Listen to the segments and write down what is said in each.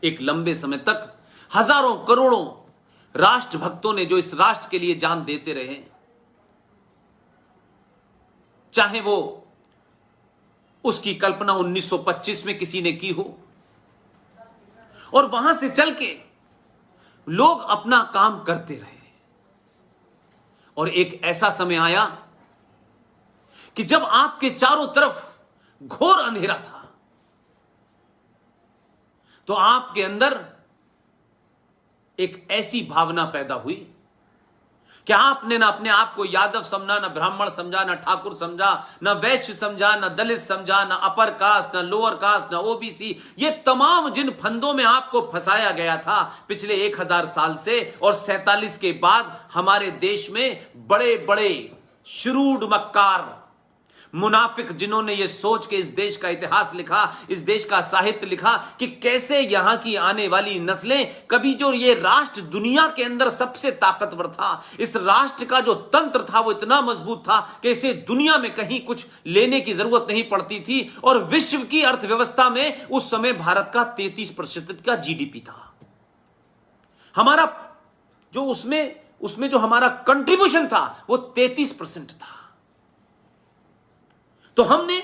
एक लंबे समय तक हजारों करोड़ों राष्ट्रभक्तों ने जो इस राष्ट्र के लिए जान देते रहे, चाहे वो उसकी कल्पना 1925 में किसी ने की हो, और वहां से चल के लोग अपना काम करते रहे, और एक ऐसा समय आया कि जब आपके चारों तरफ घोर अंधेरा था, तो आपके अंदर एक ऐसी भावना पैदा हुई कि आपने ना अपने आप को यादव समझा, ना ब्राह्मण समझा, ना ठाकुर समझा, ना वैश्य समझा, ना दलित समझा, ना अपर कास्ट, ना लोअर कास्ट, ना ओबीसी। ये तमाम जिन फंदों में आपको फंसाया गया था पिछले 1000 साल से, और 47 के बाद हमारे देश में बड़े बड़े श्रूड मक्कार मुनाफिक, जिन्होंने ये सोच के इस देश का इतिहास लिखा, इस देश का साहित्य लिखा कि कैसे यहां की आने वाली नस्लें, कभी जो ये राष्ट्र दुनिया के अंदर सबसे ताकतवर था, इस राष्ट्र का जो तंत्र था वो इतना मजबूत था कि इसे दुनिया में कहीं कुछ लेने की जरूरत नहीं पड़ती थी, और विश्व की अर्थव्यवस्था में उस समय भारत का 33% का जीडीपी था। हमारा जो उसमें जो हमारा कंट्रीब्यूशन था वो 33% था। तो हमने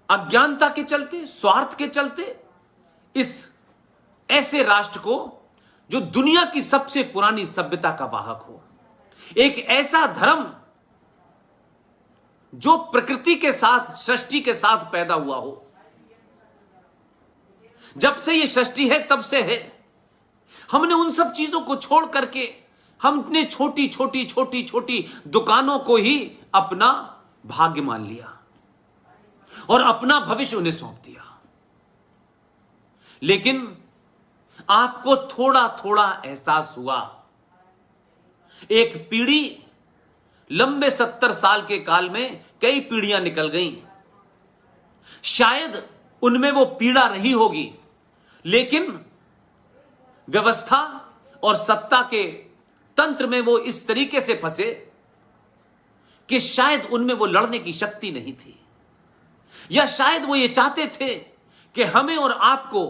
अज्ञानता के चलते, स्वार्थ के चलते, इस ऐसे राष्ट्र को जो दुनिया की सबसे पुरानी सभ्यता का वाहक हो, एक ऐसा धर्म जो प्रकृति के साथ, सृष्टि के साथ पैदा हुआ हो, जब से ये सृष्टि है तब से है, हमने उन सब चीजों को छोड़ करके हमने छोटी छोटी छोटी छोटी दुकानों को ही अपना भाग्य मान लिया और अपना भविष्य उन्हें सौंप दिया। लेकिन आपको थोड़ा थोड़ा एहसास हुआ, एक पीढ़ी, लंबे 70 साल के काल में कई पीढ़ियां निकल गईं, शायद उनमें वो पीड़ा रही होगी, लेकिन व्यवस्था और सत्ता के तंत्र में वो इस तरीके से फंसे कि शायद उनमें वो लड़ने की शक्ति नहीं थी, या शायद वो ये चाहते थे कि हमें और आपको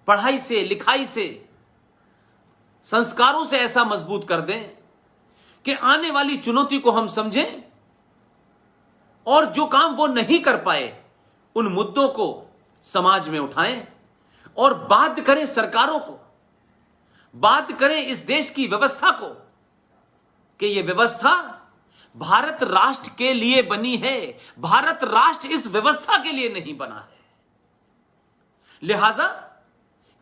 पढ़ाई से, लिखाई से, संस्कारों से ऐसा मजबूत कर दें कि आने वाली चुनौती को हम समझें, और जो काम वो नहीं कर पाए उन मुद्दों को समाज में उठाएं और बाध्य करें सरकारों को, बाध्य करें इस देश की व्यवस्था को कि यह व्यवस्था भारत राष्ट्र के लिए बनी है, भारत राष्ट्र इस व्यवस्था के लिए नहीं बना है। लिहाजा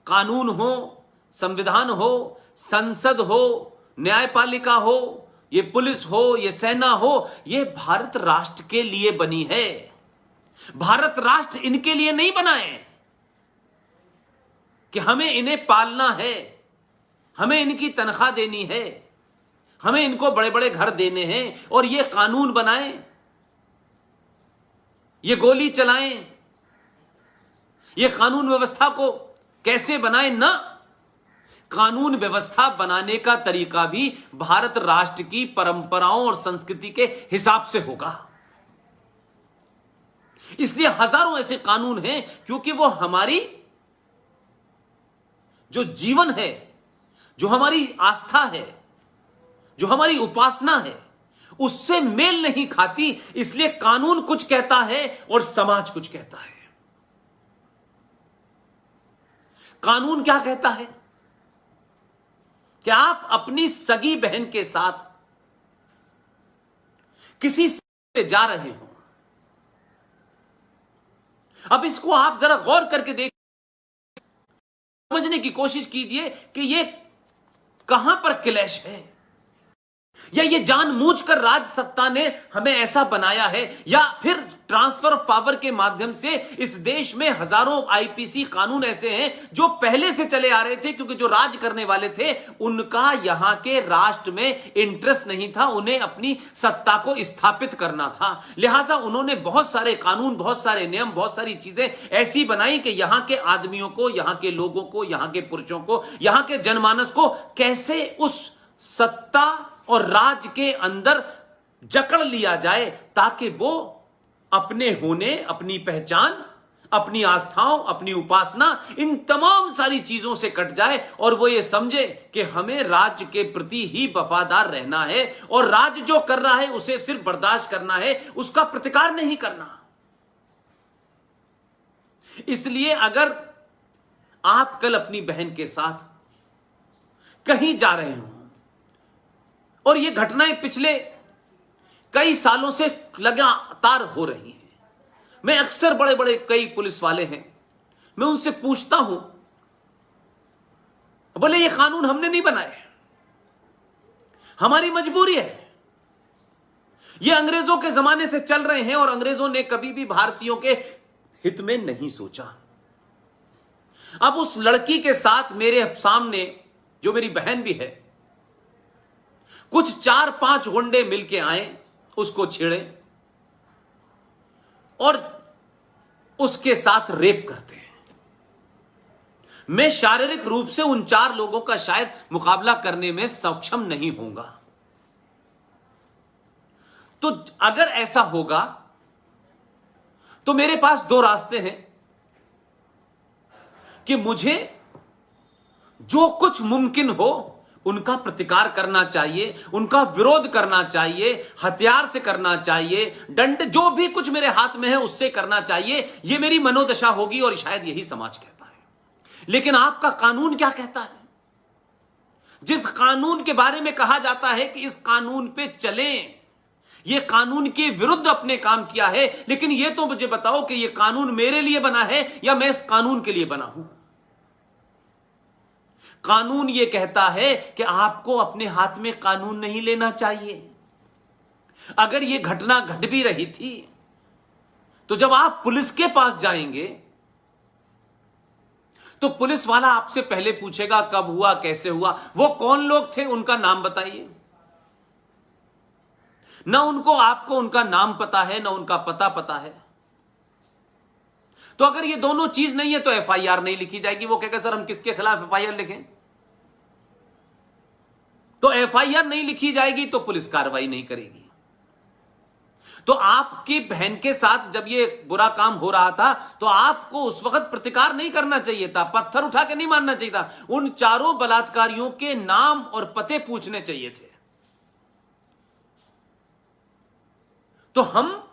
कानून हो, संविधान हो, संसद हो, न्यायपालिका हो, ये पुलिस हो, ये सेना हो, ये भारत राष्ट्र के लिए बनी है। भारत राष्ट्र इनके लिए नहीं बना है कि हमें इन्हें पालना है, हमें इनकी तनख्वाह देनी है, हमें इनको बड़े बड़े घर देने हैं और ये कानून बनाएं, ये गोली चलाएं, ये कानून व्यवस्था को कैसे बनाएं। ना, कानून व्यवस्था बनाने का तरीका भी भारत राष्ट्र की परंपराओं और संस्कृति के हिसाब से होगा। इसलिए हजारों ऐसे कानून हैं, क्योंकि वो हमारी जो जीवन है, जो हमारी आस्था है, जो हमारी उपासना है, उससे मेल नहीं खाती। इसलिए कानून कुछ कहता है और समाज कुछ कहता है। कानून क्या कहता है कि आप अपनी सगी बहन के साथ किसी से जा रहे हो। अब इसको आप जरा गौर करके देख, समझने की कोशिश कीजिए कि ये कहां पर क्लैश है, या ये जानबूझकर राज सत्ता ने हमें ऐसा बनाया है, या फिर ट्रांसफर ऑफ पावर के माध्यम से इस देश में हजारों आईपीसी कानून ऐसे हैं जो पहले से चले आ रहे थे, क्योंकि जो राज करने वाले थे उनका यहां के राष्ट्र में इंटरेस्ट नहीं था, उन्हें अपनी सत्ता को स्थापित करना था। लिहाजा उन्होंने बहुत सारे कानून, बहुत सारे नियम, बहुत सारी चीजें ऐसी बनाई कि यहां के आदमियों को, यहां के लोगों को, यहां के पुरुषों को, यहां के जनमानस को कैसे उस सत्ता और राज के अंदर जकड़ लिया जाए, ताकि वो अपने होने, अपनी पहचान, अपनी आस्थाओं, अपनी उपासना, इन तमाम सारी चीजों से कट जाए और वो ये समझे कि हमें राज्य के प्रति ही वफादार रहना है और राज्य जो कर रहा है उसे सिर्फ बर्दाश्त करना है, उसका प्रतिकार नहीं करना। इसलिए अगर आप कल अपनी बहन के साथ कहीं जा रहे हो और ये घटनाएं पिछले कई सालों से लगातार हो रही हैं, मैं अक्सर बड़े बड़े कई पुलिस वाले हैं, मैं उनसे पूछता हूं, बोले ये कानून हमने नहीं बनाए, हमारी मजबूरी है, ये अंग्रेजों के जमाने से चल रहे हैं और अंग्रेजों ने कभी भी भारतीयों के हित में नहीं सोचा। अब उस लड़की के साथ मेरे सामने जो मेरी बहन भी है, कुछ 4-5 गुंडे मिलके आए, उसको छेड़े और उसके साथ रेप करते हैं। मैं शारीरिक रूप से उन 4 लोगों का शायद मुकाबला करने में सक्षम नहीं होऊंगा। तो अगर ऐसा होगा तो मेरे पास 2 रास्ते हैं कि मुझे जो कुछ मुमकिन हो उनका प्रतिकार करना चाहिए, उनका विरोध करना चाहिए, हथियार से करना चाहिए, दंड जो भी कुछ मेरे हाथ में है उससे करना चाहिए। यह मेरी मनोदशा होगी और शायद यही समाज कहता है। लेकिन आपका कानून क्या कहता है? जिस कानून के बारे में कहा जाता है कि इस कानून पे चलें, यह कानून के विरुद्ध अपने काम किया है, लेकिन यह तो मुझे बताओ कि यह कानून मेरे लिए बना है या मैं इस कानून के लिए बना हूं? कानून यह कहता है कि आपको अपने हाथ में कानून नहीं लेना चाहिए। अगर यह घटना घट भी रही थी तो जब आप पुलिस के पास जाएंगे तो पुलिस वाला आपसे पहले पूछेगा कब हुआ, कैसे हुआ, वो कौन लोग थे, उनका नाम बताइए। ना उनको आपको उनका नाम पता है, ना उनका पता है। तो अगर ये दोनों चीज नहीं है तो एफआईआर नहीं लिखी जाएगी। वो कहेगा सर हम किसके खिलाफ एफआईआर लिखें? तो एफआईआर नहीं लिखी जाएगी तो पुलिस कार्रवाई नहीं करेगी। तो आपकी बहन के साथ जब ये बुरा काम हो रहा था तो आपको उस वक्त प्रतिकार नहीं करना चाहिए था, पत्थर उठा के नहीं मारना चाहिए था, उन 4 बलात्कारियों के नाम और पते पूछने चाहिए थे। तो हम,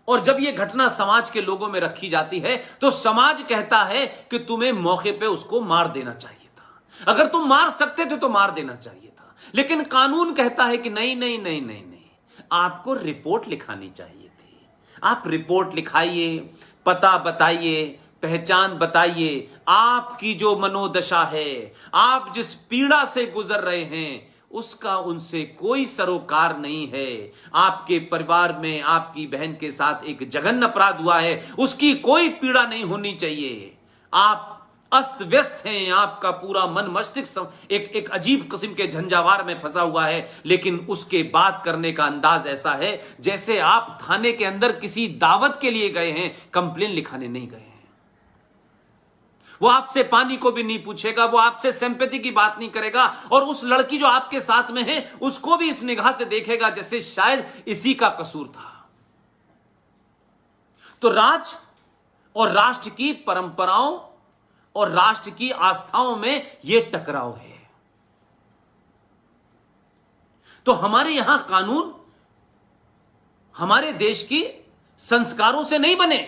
और जब यह घटना समाज के लोगों में रखी जाती है तो समाज कहता है कि तुम्हें मौके पे उसको मार देना चाहिए था, अगर तुम मार सकते थे तो मार देना चाहिए था। लेकिन कानून कहता है कि नहीं नहीं नहीं नहीं नहीं, आपको रिपोर्ट लिखानी चाहिए थी। आप रिपोर्ट लिखाइए, पता बताइए, पहचान बताइए, आपकी जो मनोदशा है, आप जिस पीड़ा से गुजर रहे हैं उसका उनसे कोई सरोकार नहीं है। आपके परिवार में आपकी बहन के साथ एक जघन्य अपराध हुआ है, उसकी कोई पीड़ा नहीं होनी चाहिए। आप अस्त व्यस्त हैं, आपका पूरा मन मस्तिष्क एक अजीब किस्म के झंझावार में फंसा हुआ है, लेकिन उसके बात करने का अंदाज ऐसा है जैसे आप थाने के अंदर किसी दावत के लिए गए हैं, कंप्लेन लिखाने नहीं गए हैं। वो आपसे पानी को भी नहीं पूछेगा, वो आपसे सिंपैथी की बात नहीं करेगा, और उस लड़की जो आपके साथ में है उसको भी इस निगाह से देखेगा जैसे शायद इसी का कसूर था। तो राज और राष्ट्र की परंपराओं और राष्ट्र की आस्थाओं में यह टकराव है। तो हमारे यहां कानून हमारे देश की संस्कारों से नहीं बने।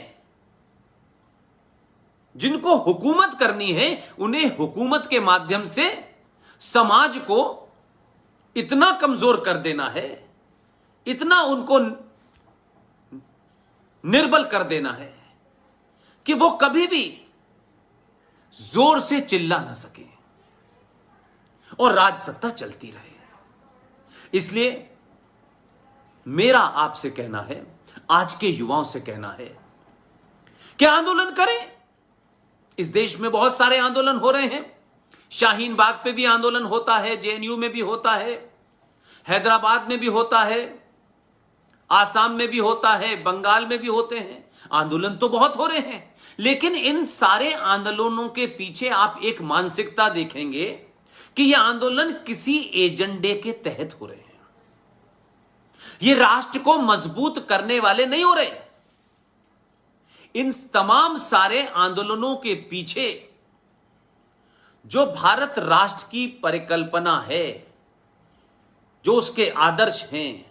जिनको हुकूमत करनी है उन्हें हुकूमत के माध्यम से समाज को इतना कमजोर कर देना है, इतना उनको निर्बल कर देना है कि वो कभी भी जोर से चिल्ला ना सके और राज सत्ता चलती रहे। इसलिए मेरा आपसे कहना है, आज के युवाओं से कहना है कि आंदोलन करें। इस देश में बहुत सारे आंदोलन हो रहे हैं। शाहीन बाग पे भी आंदोलन होता है, जेएनयू में भी होता है, हैदराबाद में भी होता है, आसाम में भी होता है, बंगाल में भी होते हैं। आंदोलन तो बहुत हो रहे हैं, लेकिन इन सारे आंदोलनों के पीछे आप एक मानसिकता देखेंगे कि ये आंदोलन किसी एजेंडे के तहत हो रहे हैं। ये राष्ट्र को मजबूत करने वाले नहीं हो रहे। इन तमाम सारे आंदोलनों के पीछे जो भारत राष्ट्र की परिकल्पना है, जो उसके आदर्श हैं,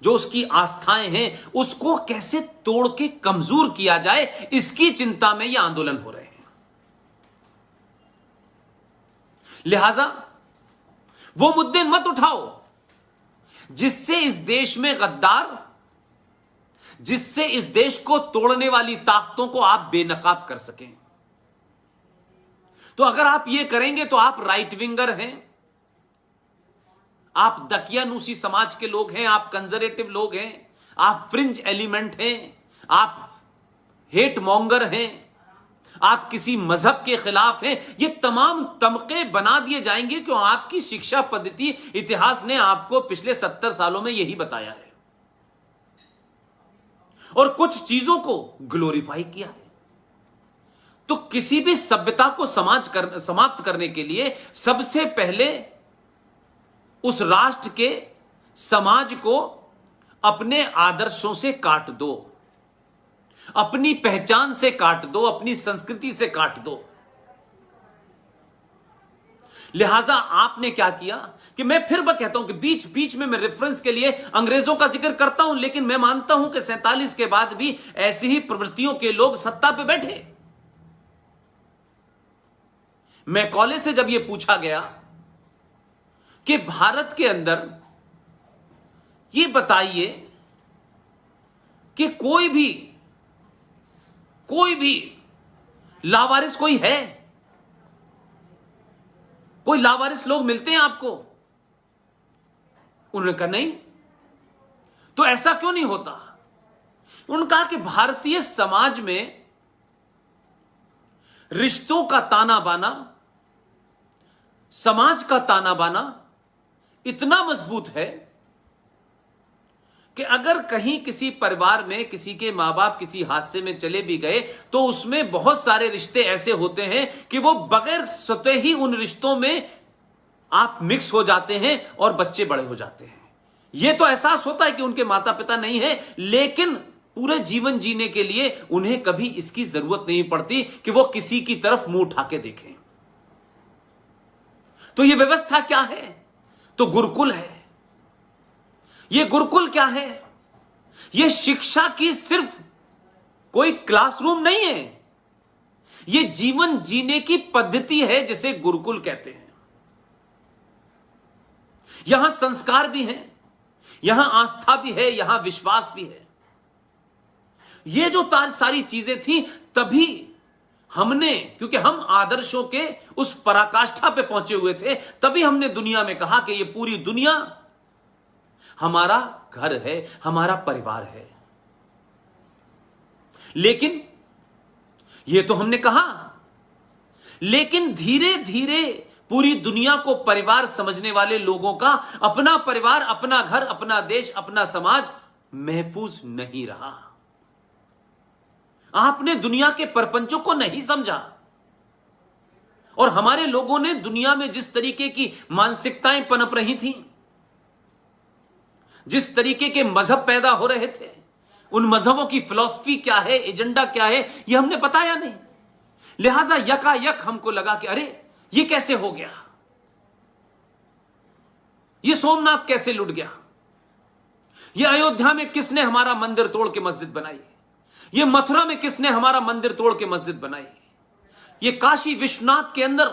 जो उसकी आस्थाएं हैं, उसको कैसे तोड़ के कमजोर किया जाए, इसकी चिंता में यह आंदोलन हो रहे हैं। लिहाजा वो मुद्दे मत उठाओ जिससे इस देश में गद्दार, जिससे इस देश को तोड़ने वाली ताकतों को आप बेनकाब कर सकें। तो अगर आप ये करेंगे तो आप राइट विंगर हैं, आप दकियानूसी समाज के लोग हैं, आप कंजर्वेटिव लोग हैं, आप फ्रिंज एलिमेंट हैं, आप हेट मॉन्गर हैं, आप किसी मजहब के खिलाफ हैं। ये तमाम तमके बना दिए जाएंगे क्यों? आपकी शिक्षा पद्धति, इतिहास ने आपको पिछले 70 सालों में यही बताया है और कुछ चीजों को ग्लोरीफाई किया है। तो किसी भी सभ्यता को समाप्त करने के लिए सबसे पहले उस राष्ट्र के समाज को अपने आदर्शों से काट दो, अपनी पहचान से काट दो, अपनी संस्कृति से काट दो। लिहाजा आपने क्या किया कि मैं फिर कहता हूं कि बीच बीच में मैं रेफरेंस के लिए अंग्रेजों का जिक्र करता हूं, लेकिन मैं मानता हूं कि 47 के बाद भी ऐसी ही प्रवृत्तियों के लोग सत्ता पे बैठे। मैं कॉलेज से जब यह पूछा गया कि भारत के अंदर यह बताइए कि कोई भी लावारिस कोई है, कोई लावारिस लोग मिलते हैं आपको? उन्होंने कहा नहीं। तो ऐसा क्यों नहीं होता? उन्होंने कहा कि भारतीय समाज में रिश्तों का ताना बाना, समाज का ताना बाना इतना मजबूत है कि अगर कहीं किसी परिवार में किसी के मां बाप किसी हादसे में चले भी गए तो उसमें बहुत सारे रिश्ते ऐसे होते हैं कि वो बगैर स्वतः ही उन रिश्तों में आप मिक्स हो जाते हैं और बच्चे बड़े हो जाते हैं। यह तो एहसास होता है कि उनके माता पिता नहीं है, लेकिन पूरे जीवन जीने के लिए उन्हें कभी इसकी जरूरत नहीं पड़ती कि वो किसी की तरफ मुंह उठा के देखें। तो यह व्यवस्था क्या है? तो गुरुकुल है। यह गुरुकुल क्या है? यह शिक्षा की सिर्फ कोई क्लासरूम नहीं है, यह जीवन जीने की पद्धति है जिसे गुरुकुल कहते हैं। यहां संस्कार भी हैं, यहां आस्था भी है, यहां विश्वास भी है। ये जो सारी चीजें थी तभी हमने, क्योंकि हम आदर्शों के उस पराकाष्ठा पे पहुंचे हुए थे, तभी हमने दुनिया में कहा कि ये पूरी दुनिया हमारा घर है, हमारा परिवार है। लेकिन ये तो हमने कहा, लेकिन धीरे धीरे पूरी दुनिया को परिवार समझने वाले लोगों का अपना परिवार, अपना घर, अपना देश, अपना समाज महफूज नहीं रहा। आपने दुनिया के परपंचों को नहीं समझा और हमारे लोगों ने दुनिया में जिस तरीके की मानसिकताएं पनप रही थी, जिस तरीके के मजहब पैदा हो रहे थे, उन मजहबों की फिलॉसफी क्या है, एजेंडा क्या है, यह हमने बताया नहीं। लिहाजा यकायक हमको लगा कि अरे ये कैसे हो गया, ये सोमनाथ कैसे लुट गया, ये अयोध्या में किसने हमारा मंदिर तोड़ के मस्जिद बनाई, ये मथुरा में किसने हमारा मंदिर तोड़ के मस्जिद बनाई, ये काशी विश्वनाथ के अंदर